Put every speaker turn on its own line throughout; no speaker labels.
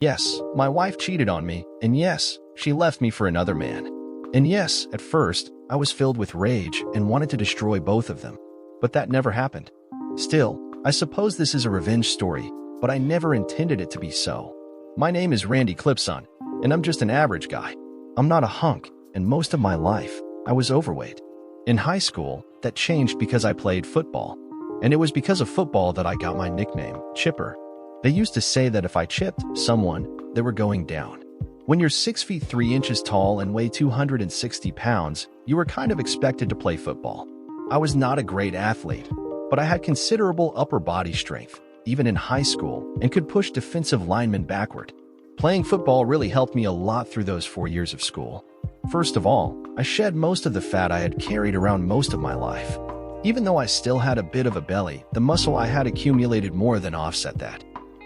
Yes, my wife cheated on me, and yes, she left me for another man. And yes, at first, I was filled with rage and wanted to destroy both of them. But that never happened. Still, I suppose this is a revenge story, but I never intended it to be so. My name is Randy Clipson, and I'm just an average guy. I'm not a hunk, and most of my life, I was overweight. In high school, that changed because I played football. And it was because of football that I got my nickname, Chipper. They used to say that if I chipped someone, they were going down. When you're 6 feet 3 inches tall and weigh 260 pounds, you were kind of expected to play football. I was not a great athlete, but I had considerable upper body strength, even in high school, and could push defensive linemen backward. Playing football really helped me a lot through those 4 years of school. First of all, I shed most of the fat I had carried around most of my life. Even though I still had a bit of a belly, the muscle I had accumulated more than offset that.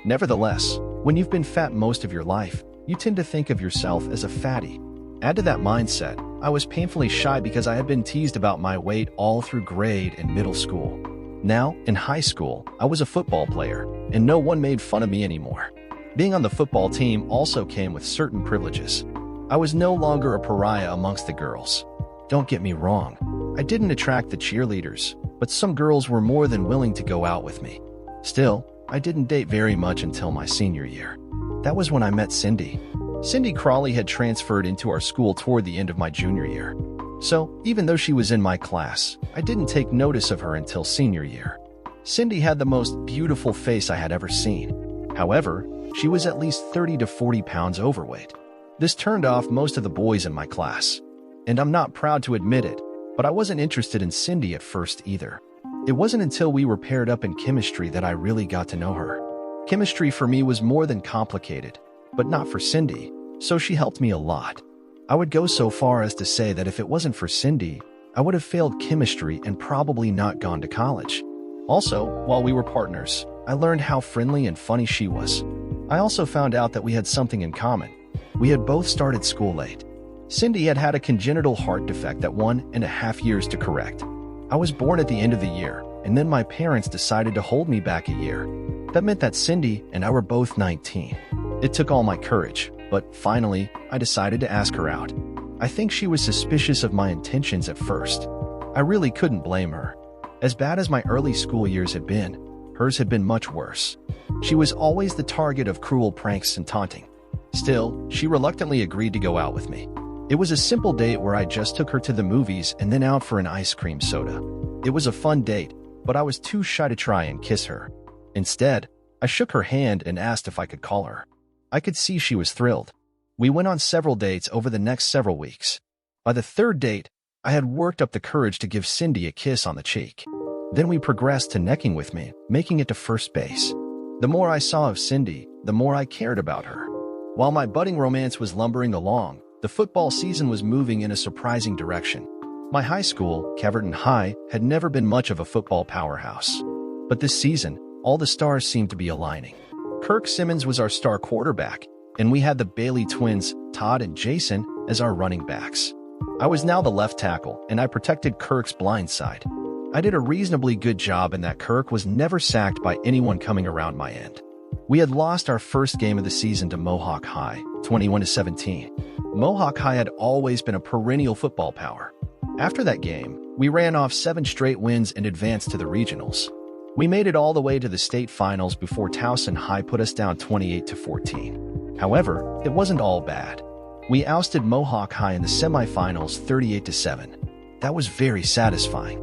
Nevertheless, when you've been fat most of your life, you tend to think of yourself as a fatty. Add to that mindset, I was painfully shy because I had been teased about my weight all through grade and middle school. Now, in high school, I was a football player, and no one made fun of me anymore. Being on the football team also came with certain privileges. I was no longer a pariah amongst the girls. Don't get me wrong, I didn't attract the cheerleaders, but some girls were more than willing to go out with me. Still, I didn't date very much until my senior year. That was when I met Cindy. Cindy Crawley had transferred into our school toward the end of my junior year. So, even though she was in my class, I didn't take notice of her until senior year. Cindy had the most beautiful face I had ever seen. However, she was at least 30 to 40 pounds overweight. This turned off most of the boys in my class. And I'm not proud to admit it, but I wasn't interested in Cindy at first either. It wasn't until we were paired up in chemistry that I really got to know her. Chemistry for me was more than complicated, but not for Cindy, so she helped me a lot. I would go so far as to say that if it wasn't for Cindy, I would have failed chemistry and probably not gone to college. Also, while we were partners, I learned how friendly and funny she was. I also found out that we had something in common. We had both started school late. Cindy had had a congenital heart defect that 1.5 years to correct. I was born at the end of the year, and then my parents decided to hold me back a year. That meant that Cindy and I were both 19. It took all my courage, but finally, I decided to ask her out. I think she was suspicious of my intentions at first. I really couldn't blame her. As bad as my early school years had been, hers had been much worse. She was always the target of cruel pranks and taunting. Still, she reluctantly agreed to go out with me. It was a simple date where I just took her to the movies and then out for an ice cream soda. It was a fun date, but I was too shy to try and kiss her. Instead, I shook her hand and asked if I could call her. I could see she was thrilled. We went on several dates over the next several weeks. By the third date, I had worked up the courage to give Cindy a kiss on the cheek. Then we progressed to necking with me, making it to first base. The more I saw of Cindy, the more I cared about her. While my budding romance was lumbering along, the football season was moving in a surprising direction. My high school, Keverton High, had never been much of a football powerhouse. But this season, all the stars seemed to be aligning. Kirk Simmons was our star quarterback, and we had the Bailey twins, Todd and Jason, as our running backs. I was now the left tackle, and I protected Kirk's blind side. I did a reasonably good job in that Kirk was never sacked by anyone coming around my end. We had lost our first game of the season to Mohawk High, 21-17. Mohawk High had always been a perennial football power. After that game, we ran off 7 straight wins and advanced to the regionals. We made it all the way to the state finals before Towson High put us down 28-14. However, it wasn't all bad. We ousted Mohawk High in the semifinals 38-7. That was very satisfying.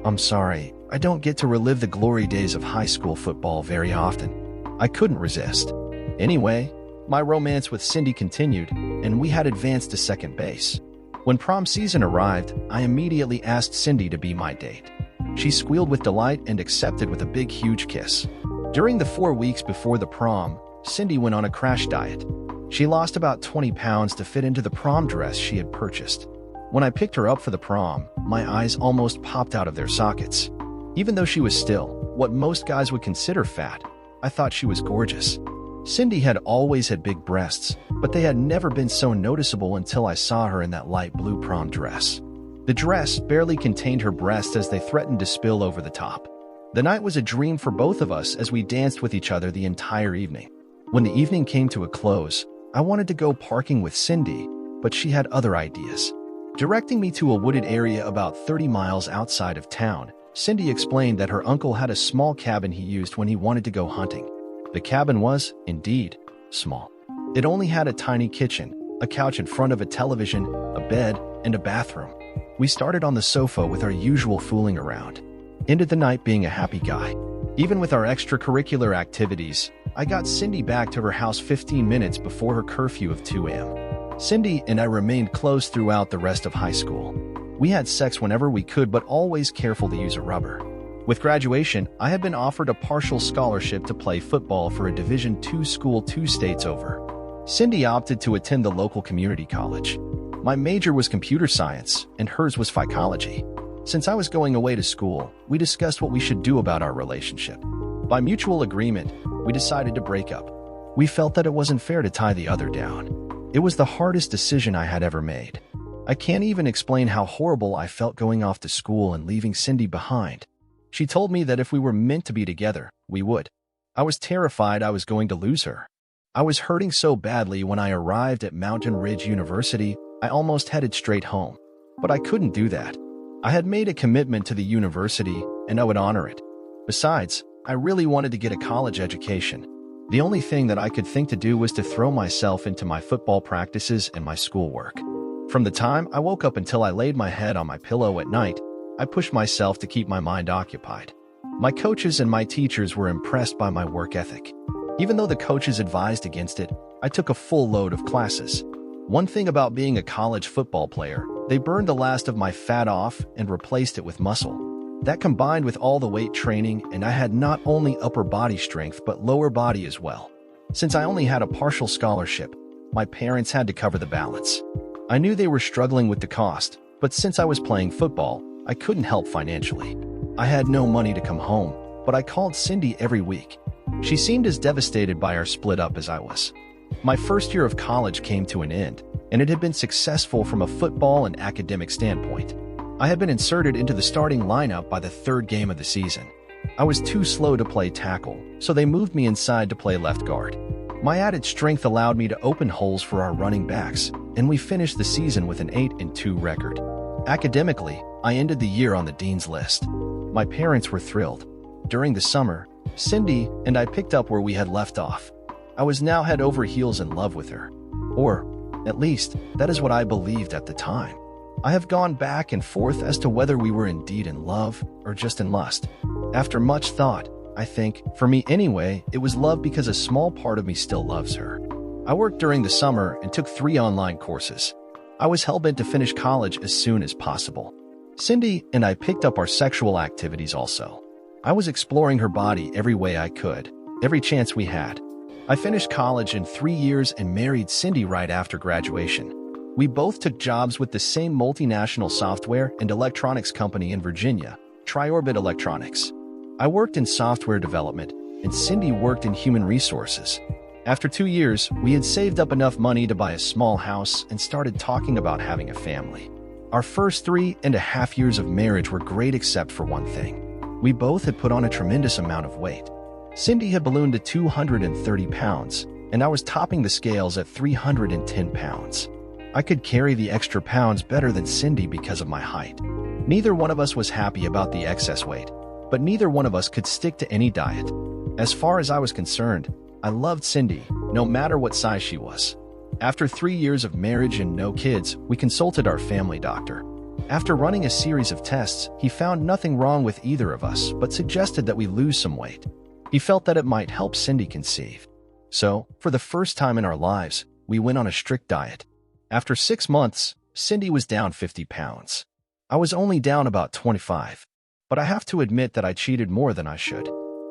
I'm sorry, I don't get to relive the glory days of high school football very often. I couldn't resist. Anyway, my romance with Cindy continued, and we had advanced to second base. When prom season arrived, I immediately asked Cindy to be my date. She squealed with delight and accepted with a big, huge kiss. During the 4 weeks before the prom, Cindy went on a crash diet. She lost about 20 pounds to fit into the prom dress she had purchased. When I picked her up for the prom, my eyes almost popped out of their sockets. Even though she was still what most guys would consider fat, I thought she was gorgeous. Cindy had always had big breasts, but they had never been so noticeable until I saw her in that light blue prom dress. The dress barely contained her breasts as they threatened to spill over the top. The night was a dream for both of us as we danced with each other the entire evening. When the evening came to a close, I wanted to go parking with Cindy, but she had other ideas. Directing me to a wooded area about 30 miles outside of town, Cindy explained that her uncle had a small cabin he used when he wanted to go hunting. The cabin was, indeed, small. It only had a tiny kitchen, a couch in front of a television, a bed, and a bathroom. We started on the sofa with our usual fooling around. Ended the night being a happy guy. Even with our extracurricular activities, I got Cindy back to her house 15 minutes before her curfew of 2 a.m. Cindy and I remained close throughout the rest of high school. We had sex whenever we could, but always careful to use a rubber. With graduation, I had been offered a partial scholarship to play football for a Division II school 2 states over. Cindy opted to attend the local community college. My major was computer science, and hers was psychology. Since I was going away to school, we discussed what we should do about our relationship. By mutual agreement, we decided to break up. We felt that it wasn't fair to tie the other down. It was the hardest decision I had ever made. I can't even explain how horrible I felt going off to school and leaving Cindy behind. She told me that if we were meant to be together, we would. I was terrified I was going to lose her. I was hurting so badly when I arrived at Mountain Ridge University, I almost headed straight home. But I couldn't do that. I had made a commitment to the university, and I would honor it. Besides, I really wanted to get a college education. The only thing that I could think to do was to throw myself into my football practices and my schoolwork. From the time I woke up until I laid my head on my pillow at night, I pushed myself to keep my mind occupied. My coaches and my teachers were impressed by my work ethic. Even though the coaches advised against it, I took a full load of classes. One thing about being a college football player, they burned the last of my fat off and replaced it with muscle. That combined with all the weight training, and I had not only upper body strength but lower body as well. Since I only had a partial scholarship, my parents had to cover the balance. I knew they were struggling with the cost, but since I was playing football, I couldn't help financially. I had no money to come home, but I called Cindy every week. She seemed as devastated by our split up as I was. My first year of college came to an end, and it had been successful from a football and academic standpoint. I had been inserted into the starting lineup by the third game of the season. I was too slow to play tackle, so they moved me inside to play left guard. My added strength allowed me to open holes for our running backs, and we finished the season with an 8-2 record. Academically, I ended the year on the dean's list. My parents were thrilled. During the summer, Cindy and I picked up where we had left off. I was now head over heels in love with her. Or, at least, that is what I believed at the time. I have gone back and forth as to whether we were indeed in love or just in lust. After much thought, I think, for me anyway, it was love because a small part of me still loves her. I worked during the summer and took 3 online courses. I was hell-bent to finish college as soon as possible. Cindy and I picked up our sexual activities also. I was exploring her body every way I could, every chance we had. I finished college in 3 years and married Cindy right after graduation. We both took jobs with the same multinational software and electronics company in Virginia, Triorbit Electronics. I worked in software development, and Cindy worked in human resources. After 2 years, we had saved up enough money to buy a small house and started talking about having a family. Our first 3.5 years of marriage were great except for one thing. We both had put on a tremendous amount of weight. Cindy had ballooned to 230 pounds, and I was topping the scales at 310 pounds. I could carry the extra pounds better than Cindy because of my height. Neither one of us was happy about the excess weight, but neither one of us could stick to any diet. As far as I was concerned, I loved Cindy, no matter what size she was. After 3 years of marriage and no kids, we consulted our family doctor. After running a series of tests, he found nothing wrong with either of us, but suggested that we lose some weight. He felt that it might help Cindy conceive. So, for the first time in our lives, we went on a strict diet. After 6 months, Cindy was down 50 pounds. I was only down about 25. But I have to admit that I cheated more than I should.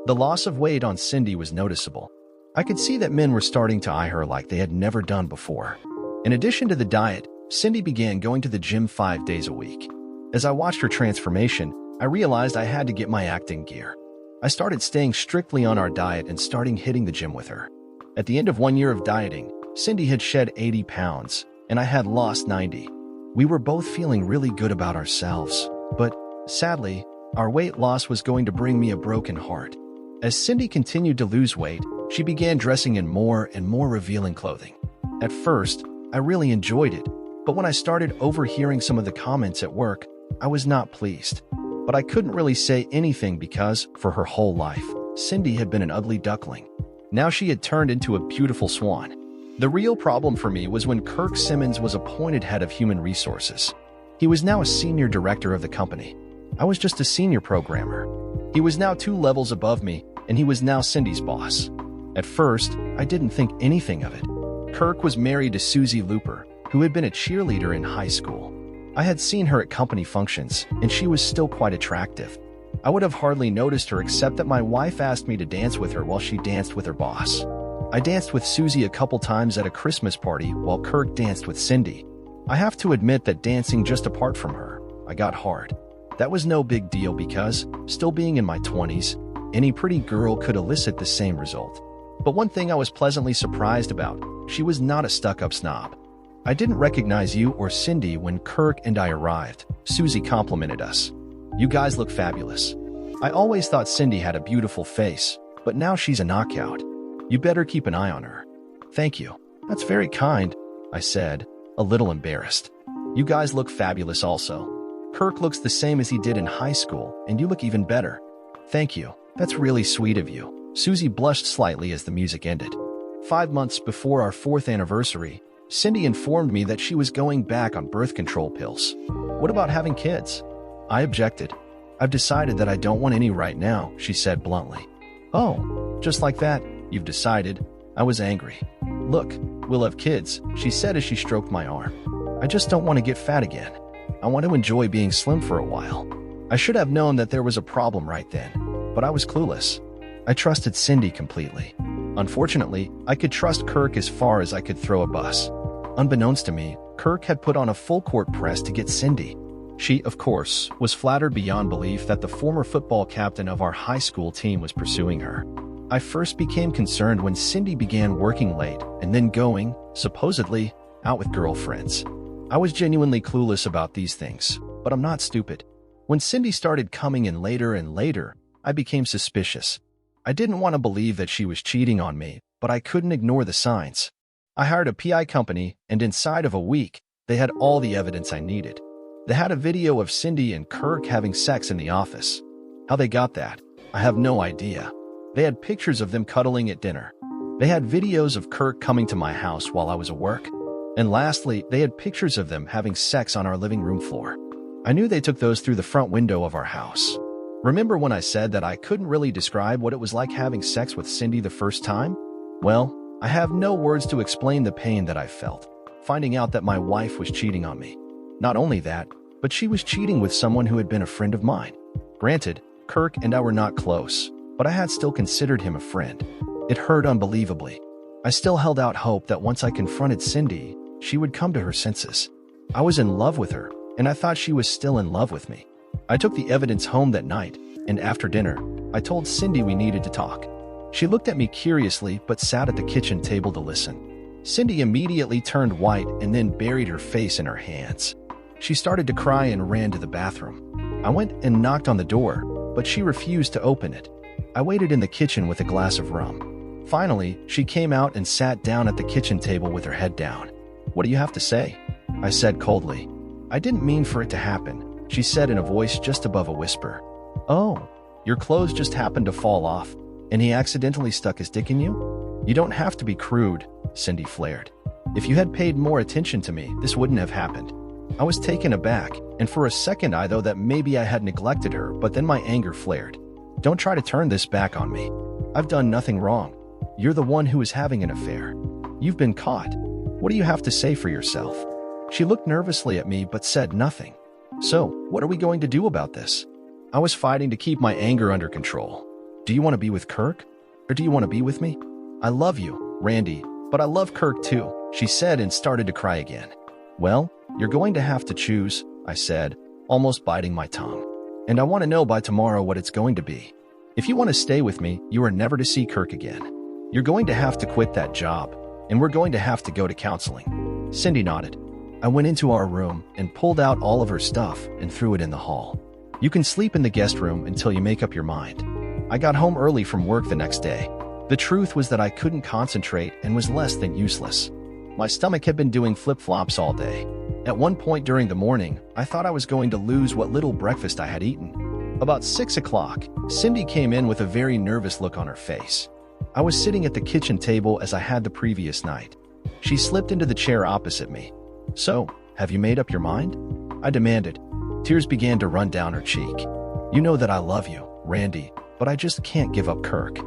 The loss of weight on Cindy was noticeable. I could see that men were starting to eye her like they had never done before. In addition to the diet, Cindy began going to the gym 5 days a week. As I watched her transformation, I realized I had to get my act in gear. I started staying strictly on our diet and starting hitting the gym with her. At the end of 1 year of dieting, Cindy had shed 80 pounds, and I had lost 90. We were both feeling really good about ourselves, but, sadly, our weight loss was going to bring me a broken heart. As Cindy continued to lose weight, She began dressing in more and more revealing clothing. At first, I really enjoyed it, but when I started overhearing some of the comments at work, I was not pleased. But I couldn't really say anything because, for her whole life, Cindy had been an ugly duckling. Now she had turned into a beautiful swan. The real problem for me was when Kirk Simmons was appointed head of human resources. He was now a senior director of the company. I was just a senior programmer. He was now 2 levels above me, and he was now Cindy's boss. At first, I didn't think anything of it. Kirk was married to Susie Looper, who had been a cheerleader in high school. I had seen her at company functions, and she was still quite attractive. I would have hardly noticed her except that my wife asked me to dance with her while she danced with her boss. I danced with Susie a couple times at a Christmas party while Kirk danced with Cindy. I have to admit that dancing just apart from her, I got hard. That was no big deal because, still being in my 20s, any pretty girl could elicit the same result. But one thing I was pleasantly surprised about, she was not a stuck-up snob. I didn't recognize you or Cindy when Kirk and I arrived. Susie complimented us. You guys look fabulous. I always thought Cindy had a beautiful face, but now she's a knockout. You better keep an eye on her. Thank you. That's very kind, I said, a little embarrassed. You guys look fabulous also. Kirk looks the same as he did in high school, and you look even better. Thank you. That's really sweet of you. Susie blushed slightly as the music ended. 5 months before our 4th anniversary, Cindy informed me that she was going back on birth control pills. What about having kids? I objected. I've decided that I don't want any right now, she said bluntly. Oh, just like that, you've decided? I was angry. Look, we'll have kids, she said as she stroked my arm. I just don't want to get fat again. I want to enjoy being slim for a while. I should have known that there was a problem right then, but I was clueless. I trusted Cindy completely. Unfortunately, I could trust Kirk as far as I could throw a bus. Unbeknownst to me, Kirk had put on a full-court press to get Cindy. She, of course, was flattered beyond belief that the former football captain of our high school team was pursuing her. I first became concerned when Cindy began working late and then going, supposedly, out with girlfriends. I was genuinely clueless about these things, but I'm not stupid. When Cindy started coming in later and later, I became suspicious. I didn't want to believe that she was cheating on me, but I couldn't ignore the signs. I hired a PI company, and inside of a week, they had all the evidence I needed. They had a video of Cindy and Kirk having sex in the office. How they got that, I have no idea. They had pictures of them cuddling at dinner. They had videos of Kirk coming to my house while I was at work. And lastly, they had pictures of them having sex on our living room floor. I knew they took those through the front window of our house. Remember when I said that I couldn't really describe what it was like having sex with Cindy the first time? Well, I have no words to explain the pain that I felt, finding out that my wife was cheating on me. Not only that, but she was cheating with someone who had been a friend of mine. Granted, Kirk and I were not close, but I had still considered him a friend. It hurt unbelievably. I still held out hope that once I confronted Cindy, she would come to her senses. I was in love with her, and I thought she was still in love with me. I took the evidence home that night, and after dinner, I told Cindy we needed to talk. She looked at me curiously but sat at the kitchen table to listen. Cindy immediately turned white and then buried her face in her hands. She started to cry and ran to the bathroom. I went and knocked on the door, but she refused to open it. I waited in the kitchen with a glass of rum. Finally, she came out and sat down at the kitchen table with her head down. What do you have to say? I said coldly. I didn't mean for it to happen, she said in a voice just above a whisper. Oh, your clothes just happened to fall off, and he accidentally stuck his dick in you? You don't have to be crude, Cindy flared. If you had paid more attention to me, this wouldn't have happened. I was taken aback, and for a second I thought that maybe I had neglected her, but then my anger flared. Don't try to turn this back on me. I've done nothing wrong. You're the one who is having an affair. You've been caught. What do you have to say for yourself? She looked nervously at me but said nothing. So, what are we going to do about this? I was fighting to keep my anger under control. Do you want to be with Kirk? Or do you want to be with me? I love you, Randy, but I love Kirk too, she said and started to cry again. Well, you're going to have to choose, I said, almost biting my tongue. And I want to know by tomorrow what it's going to be. If you want to stay with me, you are never to see Kirk again. You're going to have to quit that job, and we're going to have to go to counseling. Cindy nodded. I went into our room and pulled out all of her stuff and threw it in the hall. You can sleep in the guest room until you make up your mind. I got home early from work the next day. The truth was that I couldn't concentrate and was less than useless. My stomach had been doing flip-flops all day. At one point during the morning, I thought I was going to lose what little breakfast I had eaten. About 6 o'clock, Cindy came in with a very nervous look on her face. I was sitting at the kitchen table as I had the previous night. She slipped into the chair opposite me. "So, have you made up your mind?" I demanded. Tears began to run down her cheek. "You know that I love you, Randy, but I just can't give up Kirk.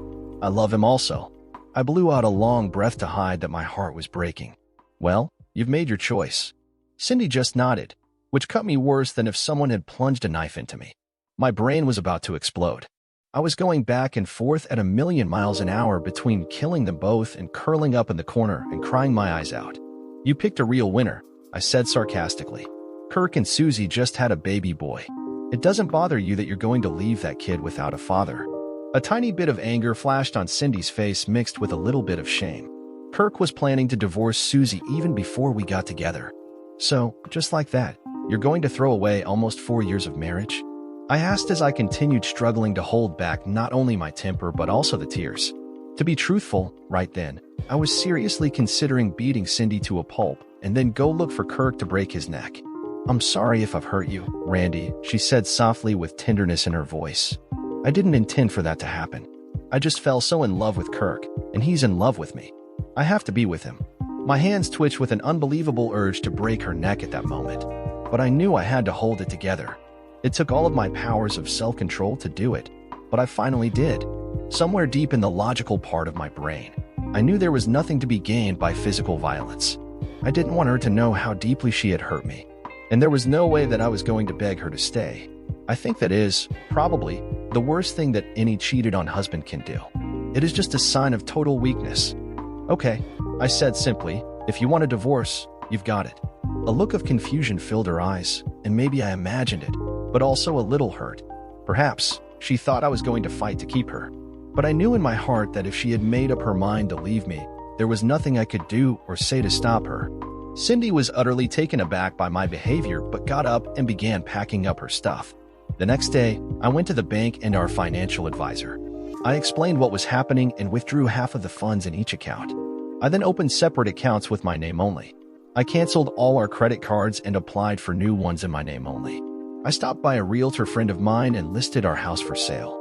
I love him also." I blew out a long breath to hide that my heart was breaking. "Well, you've made your choice." Cindy just nodded, which cut me worse than if someone had plunged a knife into me. My brain was about to explode. I was going back and forth at 1,000,000 miles an hour between killing them both and curling up in the corner and crying my eyes out. "You picked a real winner," I said sarcastically. "Kirk and Susie just had a baby boy. It doesn't bother you that you're going to leave that kid without a father." A tiny bit of anger flashed on Cindy's face mixed with a little bit of shame. Kirk was planning to divorce Susie even before we got together. "So, just like that, you're going to throw away almost 4 years of marriage?" I asked as I continued struggling to hold back not only my temper but also the tears. To be truthful, right then, I was seriously considering beating Cindy to a pulp and then go look for Kirk to break his neck. "I'm sorry if I've hurt you, Randy," she said softly with tenderness in her voice. "I didn't intend for that to happen. I just fell so in love with Kirk, and he's in love with me. I have to be with him." My hands twitched with an unbelievable urge to break her neck at that moment, but I knew I had to hold it together. It took all of my powers of self-control to do it, but I finally did. Somewhere deep in the logical part of my brain, I knew there was nothing to be gained by physical violence. I didn't want her to know how deeply she had hurt me, and there was no way that I was going to beg her to stay. I think that is, probably, the worst thing that any cheated-on husband can do. It is just a sign of total weakness. "Okay," I said simply, "if you want a divorce, you've got it." A look of confusion filled her eyes, and maybe I imagined it, but also a little hurt. Perhaps she thought I was going to fight to keep her. But I knew in my heart that if she had made up her mind to leave me, there was nothing I could do or say to stop her. Cindy was utterly taken aback by my behavior but got up and began packing up her stuff. The next day, I went to the bank and our financial advisor. I explained what was happening and withdrew half of the funds in each account. I then opened separate accounts with my name only. I canceled all our credit cards and applied for new ones in my name only. I stopped by a realtor friend of mine and listed our house for sale.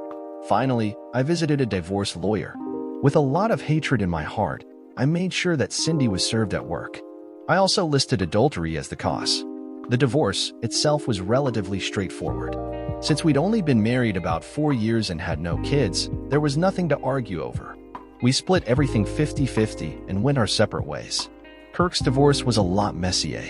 Finally, I visited a divorce lawyer. With a lot of hatred in my heart, I made sure that Cindy was served at work. I also listed adultery as the cause. The divorce itself was relatively straightforward. Since we'd only been married about 4 years and had no kids, there was nothing to argue over. We split everything 50-50 and went our separate ways. Kirk's divorce was a lot messier.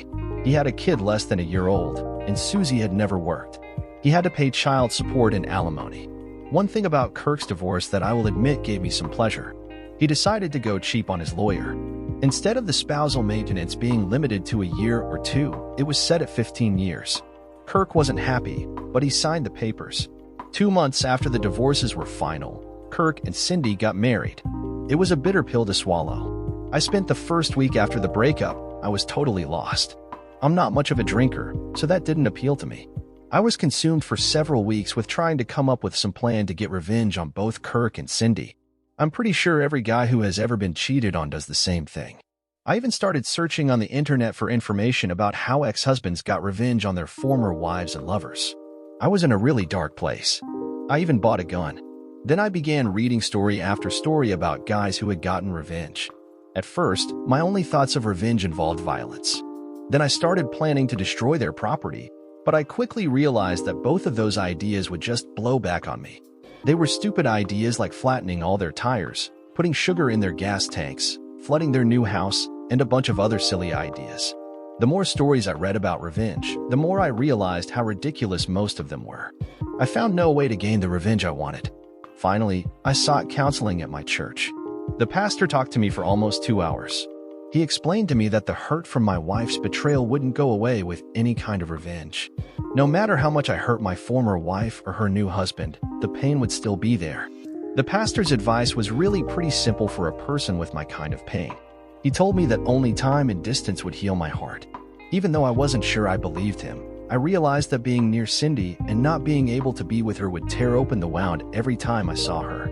He had a kid less than a year old, and Susie had never worked. He had to pay child support and alimony. One thing about Kirk's divorce that I will admit gave me some pleasure. He decided to go cheap on his lawyer. Instead of the spousal maintenance being limited to a year or 2, it was set at 15 years. Kirk wasn't happy, but he signed the papers. 2 months after the divorces were final, Kirk and Cindy got married. It was a bitter pill to swallow. I spent the first week after the breakup. I was totally lost. I'm not much of a drinker, so that didn't appeal to me. I was consumed for several weeks with trying to come up with some plan to get revenge on both Kirk and Cindy. I'm pretty sure every guy who has ever been cheated on does the same thing. I even started searching on the internet for information about how ex-husbands got revenge on their former wives and lovers. I was in a really dark place. I even bought a gun. Then I began reading story after story about guys who had gotten revenge. At first, my only thoughts of revenge involved violence. Then I started planning to destroy their property, but I quickly realized that both of those ideas would just blow back on me. They were stupid ideas like flattening all their tires, putting sugar in their gas tanks, flooding their new house, and a bunch of other silly ideas. The more stories I read about revenge, the more I realized how ridiculous most of them were. I found no way to gain the revenge I wanted. Finally, I sought counseling at my church. The pastor talked to me for almost 2 hours. He explained to me that the hurt from my wife's betrayal wouldn't go away with any kind of revenge. No matter how much I hurt my former wife or her new husband, the pain would still be there. The pastor's advice was really pretty simple for a person with my kind of pain. He told me that only time and distance would heal my heart. Even though I wasn't sure I believed him, I realized that being near Cindy and not being able to be with her would tear open the wound every time I saw her.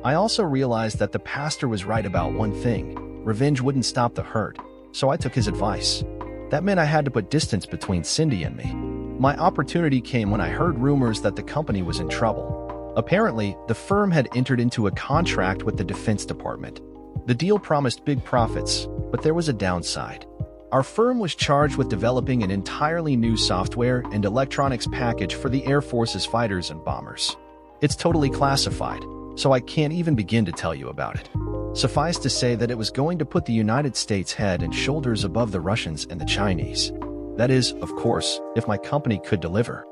I also realized that the pastor was right about one thing: revenge wouldn't stop the hurt, so I took his advice. That meant I had to put distance between Cindy and me. My opportunity came when I heard rumors that the company was in trouble. Apparently, the firm had entered into a contract with the Defense Department. The deal promised big profits, but there was a downside. Our firm was charged with developing an entirely new software and electronics package for the Air Force's fighters and bombers. It's totally classified, so I can't even begin to tell you about it. Suffice to say that it was going to put the United States head and shoulders above the Russians and the Chinese. That is, of course, if my company could deliver.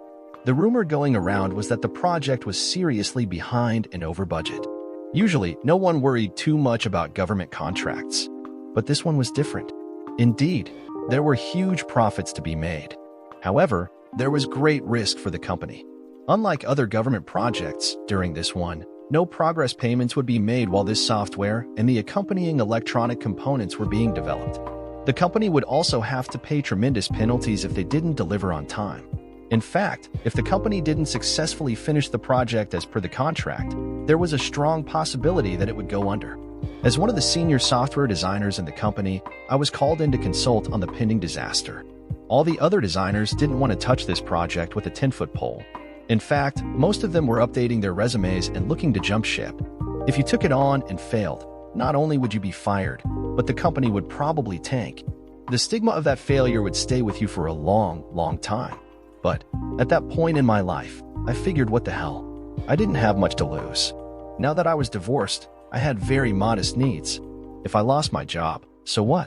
The rumor going around was that the project was seriously behind and over budget. Usually, no one worried too much about government contracts. But this one was different. Indeed, there were huge profits to be made. However, there was great risk for the company. Unlike other government projects, during this one, no progress payments would be made while this software and the accompanying electronic components were being developed. The company would also have to pay tremendous penalties if they didn't deliver on time. In fact, if the company didn't successfully finish the project as per the contract, there was a strong possibility that it would go under. As one of the senior software designers in the company, I was called in to consult on the pending disaster. All the other designers didn't want to touch this project with a 10-foot pole. In fact, most of them were updating their resumes and looking to jump ship. If you took it on and failed, not only would you be fired, but the company would probably tank. The stigma of that failure would stay with you for a long, long time. But at that point in my life, I figured, what the hell? I didn't have much to lose. Now that I was divorced, I had very modest needs. If I lost my job, so what?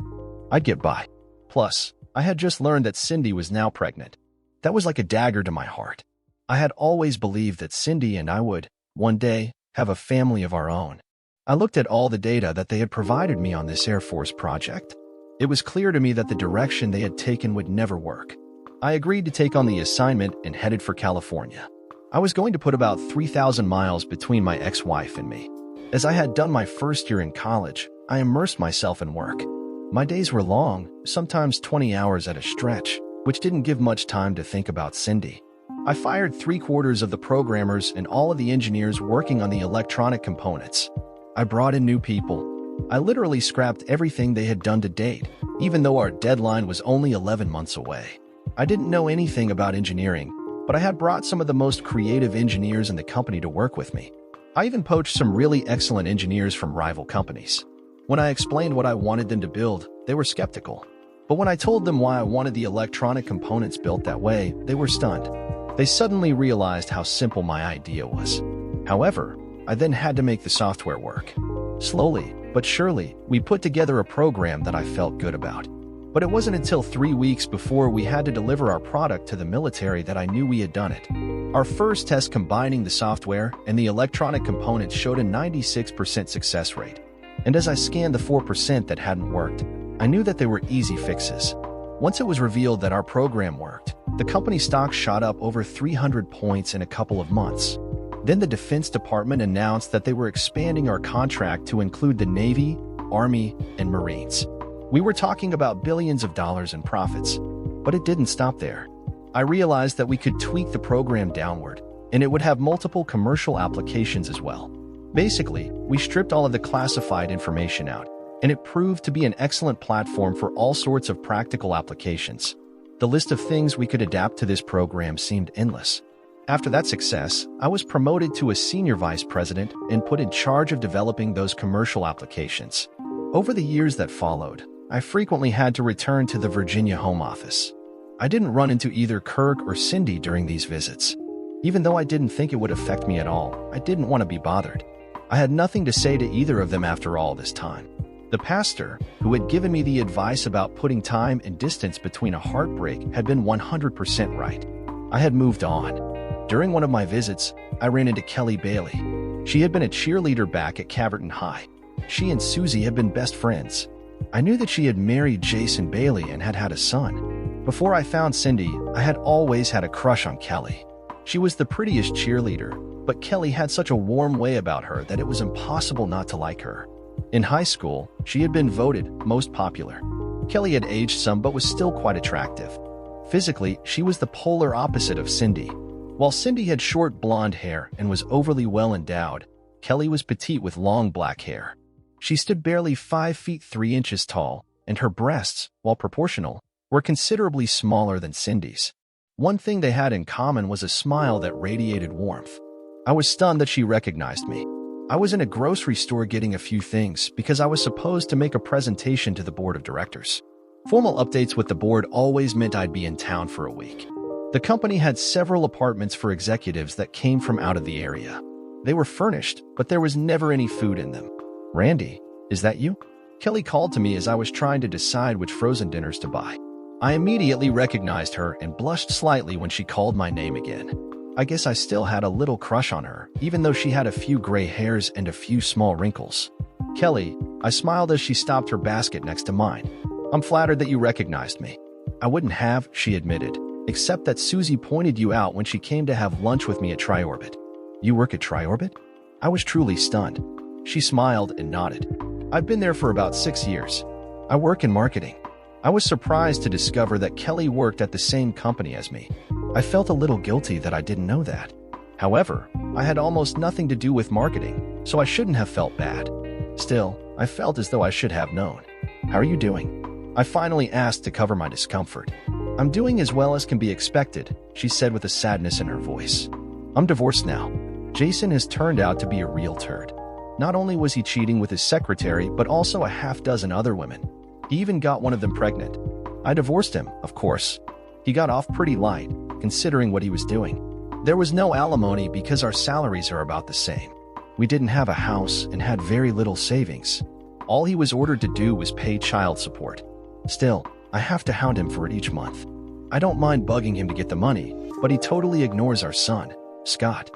I'd get by. Plus, I had just learned that Cindy was now pregnant. That was like a dagger to my heart. I had always believed that Cindy and I would, one day, have a family of our own. I looked at all the data that they had provided me on this Air Force project. It was clear to me that the direction they had taken would never work. I agreed to take on the assignment and headed for California. I was going to put about 3,000 miles between my ex-wife and me. As I had done my first year in college, I immersed myself in work. My days were long, sometimes 20 hours at a stretch, which didn't give much time to think about Cindy. I fired 3/4 of the programmers and all of the engineers working on the electronic components. I brought in new people. I literally scrapped everything they had done to date, even though our deadline was only 11 months away. I didn't know anything about engineering, but I had brought some of the most creative engineers in the company to work with me. I even poached some really excellent engineers from rival companies. When I explained what I wanted them to build, they were skeptical. But when I told them why I wanted the electronic components built that way, they were stunned. They suddenly realized how simple my idea was. However, I then had to make the software work. Slowly, but surely, we put together a program that I felt good about. But it wasn't until 3 weeks before we had to deliver our product to the military that I knew we had done it. Our first test combining the software and the electronic components showed a 96% success rate. And as I scanned the 4% that hadn't worked, I knew that they were easy fixes. Once it was revealed that our program worked, the company stock shot up over 300 points in a couple of months. Then the Defense Department announced that they were expanding our contract to include the Navy, Army, and Marines. We were talking about billions of dollars in profits, but it didn't stop there. I realized that we could tweak the program downward, and it would have multiple commercial applications as well. Basically, we stripped all of the classified information out, and it proved to be an excellent platform for all sorts of practical applications. The list of things we could adapt to this program seemed endless. After that success, I was promoted to a senior vice president and put in charge of developing those commercial applications. Over the years that followed, I frequently had to return to the Virginia home office. I didn't run into either Kirk or Cindy during these visits. Even though I didn't think it would affect me at all, I didn't want to be bothered. I had nothing to say to either of them after all this time. The pastor, who had given me the advice about putting time and distance between a heartbreak, had been 100% right. I had moved on. During one of my visits, I ran into Kelly Bailey. She had been a cheerleader back at Caverton High. She and Susie had been best friends. I knew that she had married Jason Bailey and had had a son. Before I found Cindy, I had always had a crush on Kelly. She was the prettiest cheerleader, but Kelly had such a warm way about her that it was impossible not to like her. In high school, she had been voted most popular. Kelly had aged some but was still quite attractive. Physically, she was the polar opposite of Cindy. While Cindy had short blonde hair and was overly well endowed, Kelly was petite with long black hair. She stood barely 5 feet 3 inches tall, and her breasts, while proportional, were considerably smaller than Cindy's. One thing they had in common was a smile that radiated warmth. I was stunned that she recognized me. I was in a grocery store getting a few things because I was supposed to make a presentation to the board of directors. Formal updates with the board always meant I'd be in town for a week. The company had several apartments for executives that came from out of the area. They were furnished, but there was never any food in them. "Randy, is that you?" Kelly called to me as I was trying to decide which frozen dinners to buy. I immediately recognized her and blushed slightly when she called my name again. I guess I still had a little crush on her, even though she had a few gray hairs and a few small wrinkles. "Kelly," I smiled as she stopped her basket next to mine. "I'm flattered that you recognized me." "I wouldn't have," she admitted, "except that Susie pointed you out when she came to have lunch with me at Triorbit." "You work at Triorbit?" I was truly stunned. She smiled and nodded. "I've been there for about 6 years. I work in marketing." I was surprised to discover that Kelly worked at the same company as me. I felt a little guilty that I didn't know that. However, I had almost nothing to do with marketing, so I shouldn't have felt bad. Still, I felt as though I should have known. "How are you doing?" I finally asked to cover my discomfort. "I'm doing as well as can be expected," she said with a sadness in her voice. "I'm divorced now. Jason has turned out to be a real turd. Not only was he cheating with his secretary, but also a half-dozen other women. He even got one of them pregnant. I divorced him, of course. He got off pretty light, considering what he was doing. There was no alimony because our salaries are about the same. We didn't have a house and had very little savings. All he was ordered to do was pay child support. Still, I have to hound him for it each month. I don't mind bugging him to get the money, but he totally ignores our son, Scott.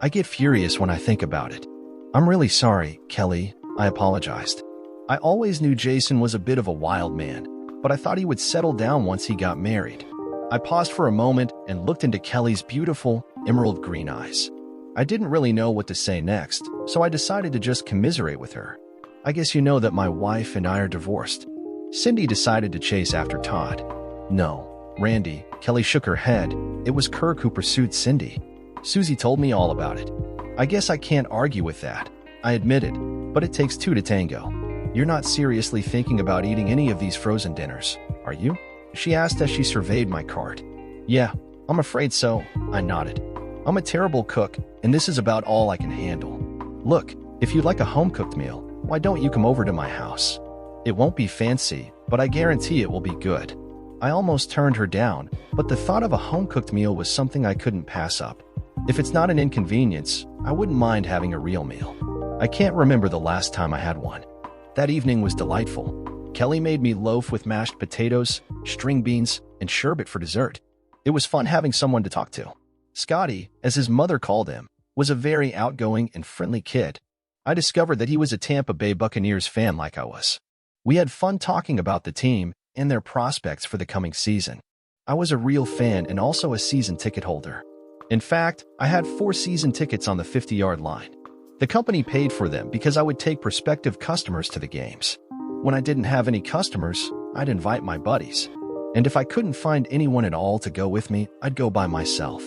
I get furious when I think about it." "I'm really sorry, Kelly," I apologized. "I always knew Jason was a bit of a wild man, but I thought he would settle down once he got married." I paused for a moment and looked into Kelly's beautiful, emerald green eyes. I didn't really know what to say next, so I decided to just commiserate with her. "I guess you know that my wife and I are divorced." Cindy decided to chase after Todd. "No, Randy," Kelly shook her head. "It was Kirk who pursued Cindy. Susie told me all about it." "I guess I can't argue with that," I admitted, "but it takes two to tango. You're not seriously thinking about eating any of these frozen dinners, are you?" she asked as she surveyed my cart. "Yeah, I'm afraid so," I nodded. "I'm a terrible cook, and this is about all I can handle. Look, if you'd like a home-cooked meal, why don't you come over to my house? It won't be fancy, but I guarantee it will be good." I almost turned her down, but the thought of a home-cooked meal was something I couldn't pass up. If it's not an inconvenience, I wouldn't mind having a real meal. I can't remember the last time I had one. That evening was delightful. Kelly made me loaf with mashed potatoes, string beans, and sherbet for dessert. It was fun having someone to talk to. Scotty, as his mother called him, was a very outgoing and friendly kid. I discovered that he was a Tampa Bay Buccaneers fan like I was. We had fun talking about the team and their prospects for the coming season. I was a real fan and also a season ticket holder. In fact, I had 4 season tickets on the 50-yard line. The company paid for them because I would take prospective customers to the games. When I didn't have any customers, I'd invite my buddies. And if I couldn't find anyone at all to go with me, I'd go by myself.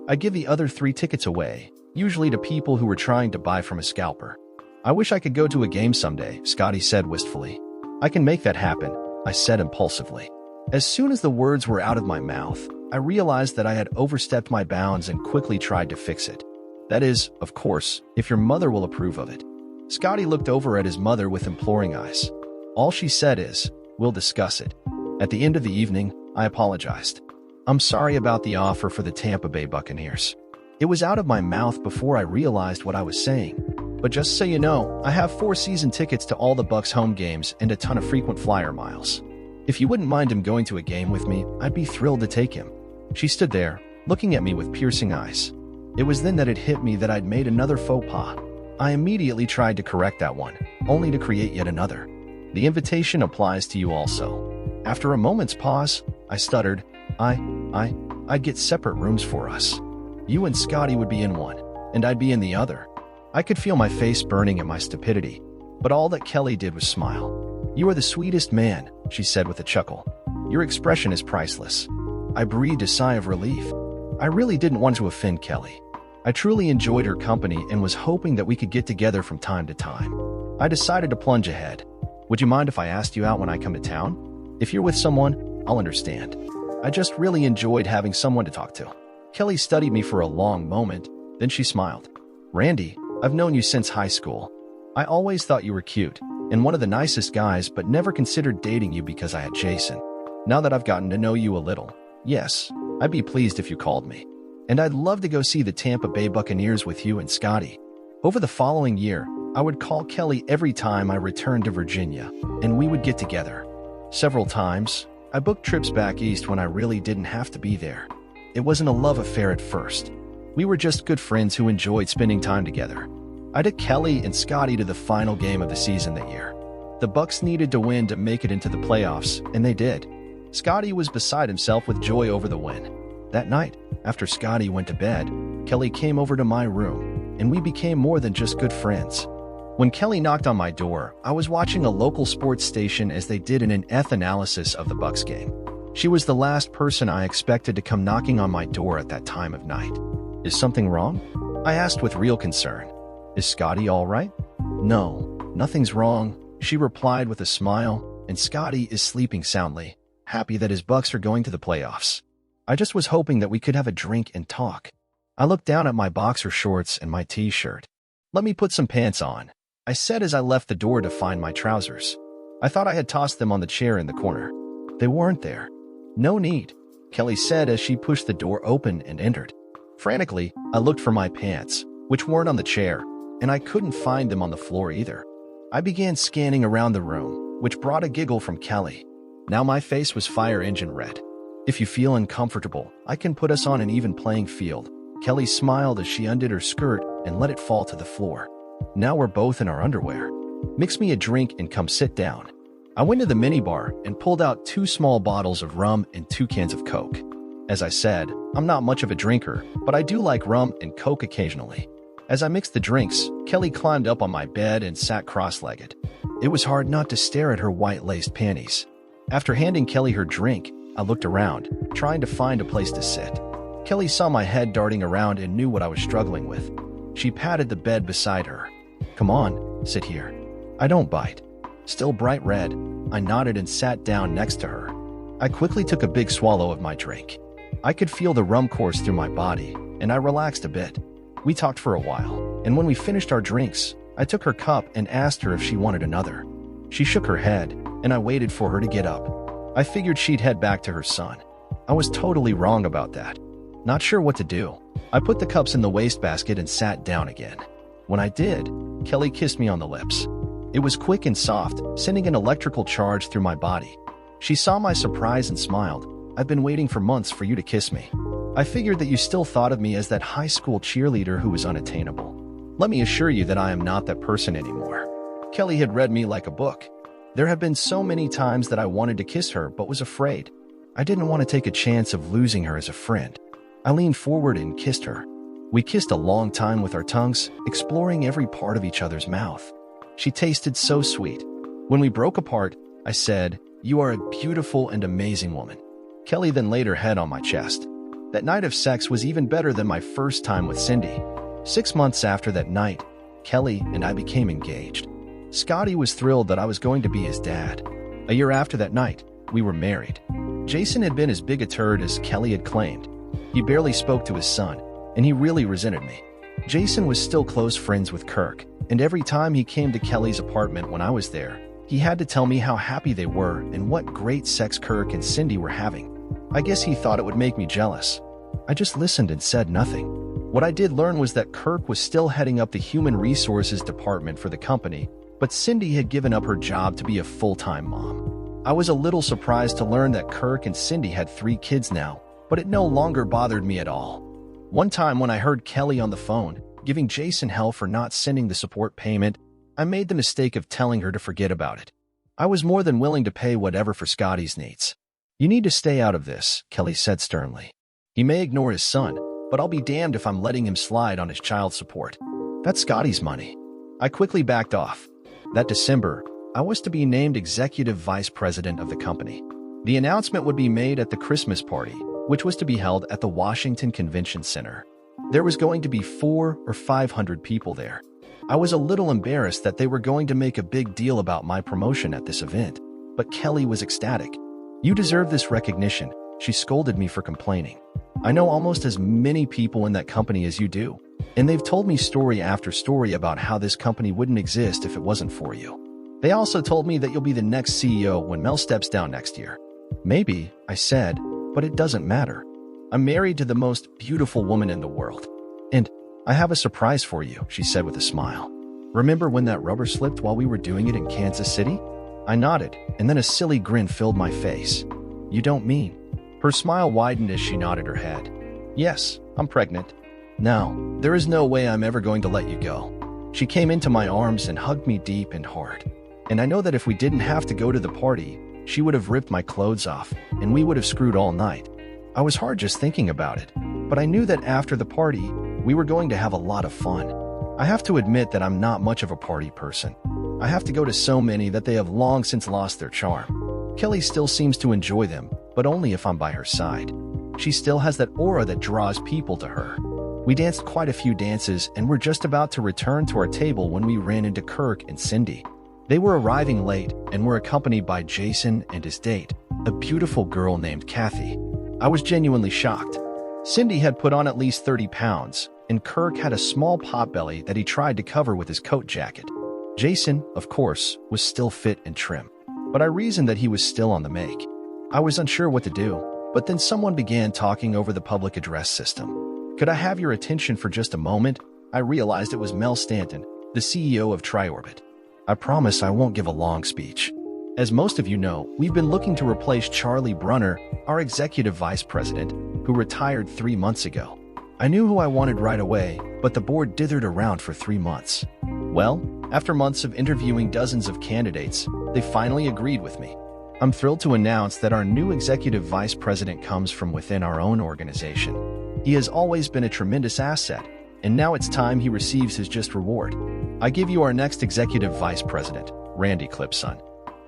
I'd give the other 3 tickets away, usually to people who were trying to buy from a scalper. "I wish I could go to a game someday," Scotty said wistfully. "I can make that happen," I said impulsively. As soon as the words were out of my mouth, I realized that I had overstepped my bounds and quickly tried to fix it. "That is, of course, if your mother will approve of it." Scotty looked over at his mother with imploring eyes. All she said is, "We'll discuss it." At the end of the evening, I apologized. "I'm sorry about the offer for the Tampa Bay Buccaneers." It was out of my mouth before I realized what I was saying. "But just so you know, I have 4 season tickets to all the Bucs home games and a ton of frequent flyer miles. If you wouldn't mind him going to a game with me, I'd be thrilled to take him." She stood there, looking at me with piercing eyes. It was then that it hit me that I'd made another faux pas. I immediately tried to correct that one, only to create yet another. "The invitation applies to you also." After a moment's pause, I stuttered, I'd get separate rooms for us. You and Scotty would be in one, and I'd be in the other." I could feel my face burning at my stupidity, but all that Kelly did was smile. "You are the sweetest man," she said with a chuckle. "Your expression is priceless." I breathed a sigh of relief. I really didn't want to offend Kelly. I truly enjoyed her company and was hoping that we could get together from time to time. I decided to plunge ahead. Would you mind if I asked you out when I come to town? If you're with someone, I'll understand. I just really enjoyed having someone to talk to. Kelly studied me for a long moment, then she smiled. Randy, I've known you since high school. I always thought you were cute and one of the nicest guys, but never considered dating you because I had Jason. Now that I've gotten to know you a little, yes, I'd be pleased if you called me. And I'd love to go see the Tampa Bay Buccaneers with you and Scotty. Over the following year, I would call Kelly every time I returned to Virginia, and we would get together. Several times, I booked trips back east when I really didn't have to be there. It wasn't a love affair at first. We were just good friends who enjoyed spending time together. I took Kelly and Scotty to the final game of the season that year. The Bucs needed to win to make it into the playoffs, and they did. Scotty was beside himself with joy over the win. That night, after Scotty went to bed, Kelly came over to my room, and we became more than just good friends. When Kelly knocked on my door, I was watching a local sports station as they did an in-depth analysis of the Bucs game. She was the last person I expected to come knocking on my door at that time of night. Is something wrong? I asked with real concern. Is Scotty all right? No, nothing's wrong, she replied with a smile, and Scotty is sleeping soundly, happy that his Bucs are going to the playoffs. I just was hoping that we could have a drink and talk. I looked down at my boxer shorts and my t-shirt. Let me put some pants on, I said as I left the door to find my trousers. I thought I had tossed them on the chair in the corner. They weren't there. No need, Kelly said as she pushed the door open and entered. Frantically, I looked for my pants, which weren't on the chair, and I couldn't find them on the floor either. I began scanning around the room, which brought a giggle from Kelly. Now my face was fire engine red. If you feel uncomfortable, I can put us on an even playing field. Kelly smiled as she undid her skirt and let it fall to the floor. Now we're both in our underwear. Mix me a drink and come sit down. I went to the minibar and pulled out 2 small bottles of rum and 2 cans of Coke. As I said, I'm not much of a drinker, but I do like rum and Coke occasionally. As I mixed the drinks, Kelly climbed up on my bed and sat cross-legged. It was hard not to stare at her white-laced panties. After handing Kelly her drink, I looked around, trying to find a place to sit. Kelly saw my head darting around and knew what I was struggling with. She patted the bed beside her. Come on, sit here. I don't bite. Still bright red, I nodded and sat down next to her. I quickly took a big swallow of my drink. I could feel the rum course through my body, and I relaxed a bit. We talked for a while, and when we finished our drinks, I took her cup and asked her if she wanted another. She shook her head, and I waited for her to get up. I figured she'd head back to her son. I was totally wrong about that. Not sure what to do. I put the cups in the wastebasket and sat down again. When I did, Kelly kissed me on the lips. It was quick and soft, sending an electrical charge through my body. She saw my surprise and smiled. I've been waiting for months for you to kiss me. I figured that you still thought of me as that high school cheerleader who was unattainable. Let me assure you that I am not that person anymore. Kelly had read me like a book. There have been so many times that I wanted to kiss her but was afraid. I didn't want to take a chance of losing her as a friend. I leaned forward and kissed her. We kissed a long time with our tongues, exploring every part of each other's mouth. She tasted so sweet. When we broke apart, I said, "You are a beautiful and amazing woman." Kelly then laid her head on my chest. That night of sex was even better than my first time with Cindy. 6 months after that night, Kelly and I became engaged. Scotty was thrilled that I was going to be his dad. A year after that night, we were married. Jason had been as big a turd as Kelly had claimed. He barely spoke to his son, and he really resented me. Jason was still close friends with Kirk, and every time he came to Kelly's apartment when I was there, he had to tell me how happy they were and what great sex Kirk and Cindy were having. I guess he thought it would make me jealous. I just listened and said nothing. What I did learn was that Kirk was still heading up the human resources department for the company, but Cindy had given up her job to be a full-time mom. I was a little surprised to learn that Kirk and Cindy had 3 kids now, but it no longer bothered me at all. One time when I heard Kelly on the phone, giving Jason hell for not sending the support payment, I made the mistake of telling her to forget about it. I was more than willing to pay whatever for Scotty's needs. "You need to stay out of this," Kelly said sternly. "He may ignore his son, but I'll be damned if I'm letting him slide on his child support. That's Scotty's money." I quickly backed off. That December, I was to be named executive vice president of the company. The announcement would be made at the Christmas party, which was to be held at the Washington Convention Center. There was going to be 400 or 500 people there. I was a little embarrassed that they were going to make a big deal about my promotion at this event, but Kelly was ecstatic. "You deserve this recognition," she scolded me for complaining. "I know almost as many people in that company as you do, and they've told me story after story about how this company wouldn't exist if it wasn't for you. They also told me that you'll be the next CEO when Mel steps down next year." "Maybe," I said, "but it doesn't matter. I'm married to the most beautiful woman in the world. And I have a surprise for you," she said with a smile. "Remember when that rubber slipped while we were doing it in Kansas City?" I nodded, and then a silly grin filled my face. "You don't mean?" Her smile widened as she nodded her head. "Yes, I'm pregnant. Now, there is no way I'm ever going to let you go." She came into my arms and hugged me deep and hard. And I know that if we didn't have to go to the party, she would have ripped my clothes off, and we would have screwed all night. I was hard just thinking about it, but I knew that after the party, we were going to have a lot of fun. I have to admit that I'm not much of a party person. I have to go to so many that they have long since lost their charm. Kelly still seems to enjoy them, but only if I'm by her side. She still has that aura that draws people to her. We danced quite a few dances and were just about to return to our table when we ran into Kirk and Cindy. They were arriving late and were accompanied by Jason and his date, a beautiful girl named Kathy. I was genuinely shocked. Cindy had put on at least 30 pounds, and Kirk had a small potbelly that he tried to cover with his coat jacket. Jason, of course, was still fit and trim, but I reasoned that he was still on the make. I was unsure what to do, but then someone began talking over the public address system. "Could I have your attention for just a moment?" I realized it was Mel Stanton, the CEO of Triorbit. "I promise I won't give a long speech. As most of you know, we've been looking to replace Charlie Brunner, our executive vice president, who retired 3 months ago. I knew who I wanted right away, but the board dithered around for 3 months. Well, after months of interviewing dozens of candidates, they finally agreed with me. I'm thrilled to announce that our new executive vice president comes from within our own organization. He has always been a tremendous asset, and now it's time he receives his just reward. I give you our next executive vice president, Randy Clipson."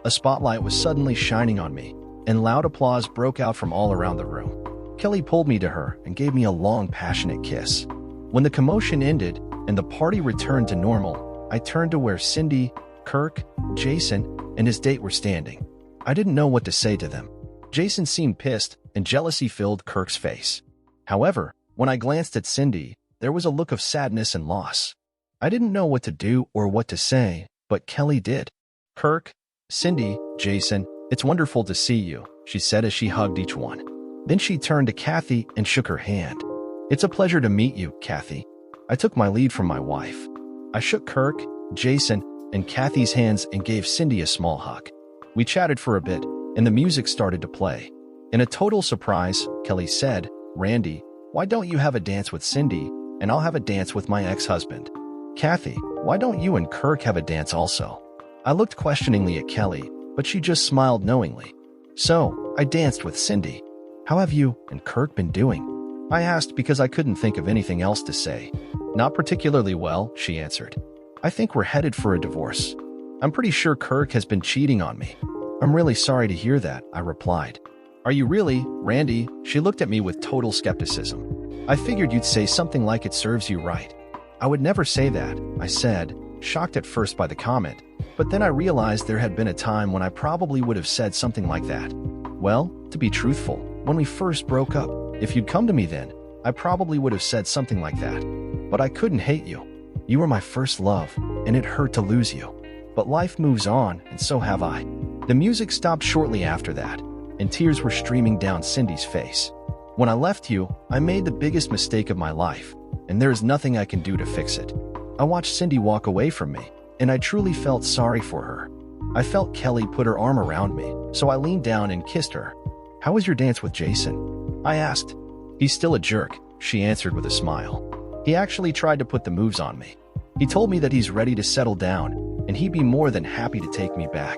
A spotlight was suddenly shining on me, and loud applause broke out from all around the room. Kelly pulled me to her and gave me a long, passionate kiss. When the commotion ended and the party returned to normal, I turned to where Cindy, Kirk, Jason, and his date were standing. I didn't know what to say to them. Jason seemed pissed, and jealousy filled Kirk's face. However, when I glanced at Cindy, there was a look of sadness and loss. I didn't know what to do or what to say, but Kelly did. "Kirk, Cindy, Jason, it's wonderful to see you," she said as she hugged each one. Then she turned to Kathy and shook her hand. "It's a pleasure to meet you, Kathy." I took my lead from my wife. I shook Kirk, Jason, and Kathy's hands and gave Cindy a small hug. We chatted for a bit, and the music started to play. In a total surprise, Kelly said, "Randy, why don't you have a dance with Cindy, and I'll have a dance with my ex-husband? Kathy, why don't you and Kirk have a dance also?" I looked questioningly at Kelly, but she just smiled knowingly. So, I danced with Cindy. "How have you and Kirk been doing?" I asked because I couldn't think of anything else to say. "Not particularly well," she answered. "I think we're headed for a divorce. I'm pretty sure Kirk has been cheating on me." "I'm really sorry to hear that," I replied. "Are you really, Randy?" She looked at me with total skepticism. "I figured you'd say something like it serves you right." "I would never say that," I said, shocked at first by the comment, but then I realized there had been a time when I probably would have said something like that. "Well, to be truthful, when we first broke up, if you'd come to me then, I probably would have said something like that. But I couldn't hate you. You were my first love, and it hurt to lose you. But life moves on, and so have I." The music stopped shortly after that, and tears were streaming down Cindy's face. "When I left you, I made the biggest mistake of my life, and there is nothing I can do to fix it." I watched Cindy walk away from me, and I truly felt sorry for her. I felt Kelly put her arm around me, so I leaned down and kissed her. "How was your dance with Jason?" I asked. "He's still a jerk," she answered with a smile. "He actually tried to put the moves on me. He told me that he's ready to settle down, and he'd be more than happy to take me back."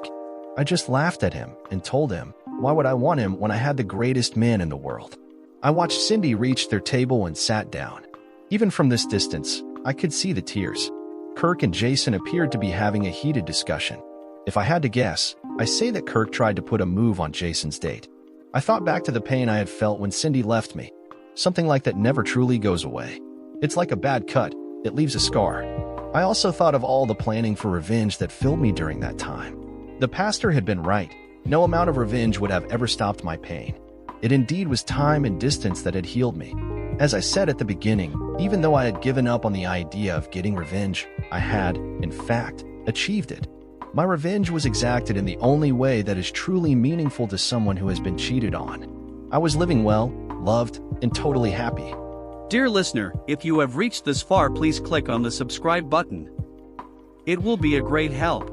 I just laughed at him and told him, why would I want him when I had the greatest man in the world? I watched Cindy reach their table and sat down. Even from this distance, I could see the tears. Kirk and Jason appeared to be having a heated discussion. If I had to guess, I say that Kirk tried to put a move on Jason's date. I thought back to the pain I had felt when Cindy left me. Something like that never truly goes away. It's like a bad cut, it leaves a scar. I also thought of all the planning for revenge that filled me during that time. The pastor had been right. No amount of revenge would have ever stopped my pain. It indeed was time and distance that had healed me. As I said at the beginning, even though I had given up on the idea of getting revenge, I had, in fact, achieved it. My revenge was exacted in the only way that is truly meaningful to someone who has been cheated on. I was living well, loved, and totally happy.
Dear listener, if you have reached this far, please click on the subscribe button. It will be a great help.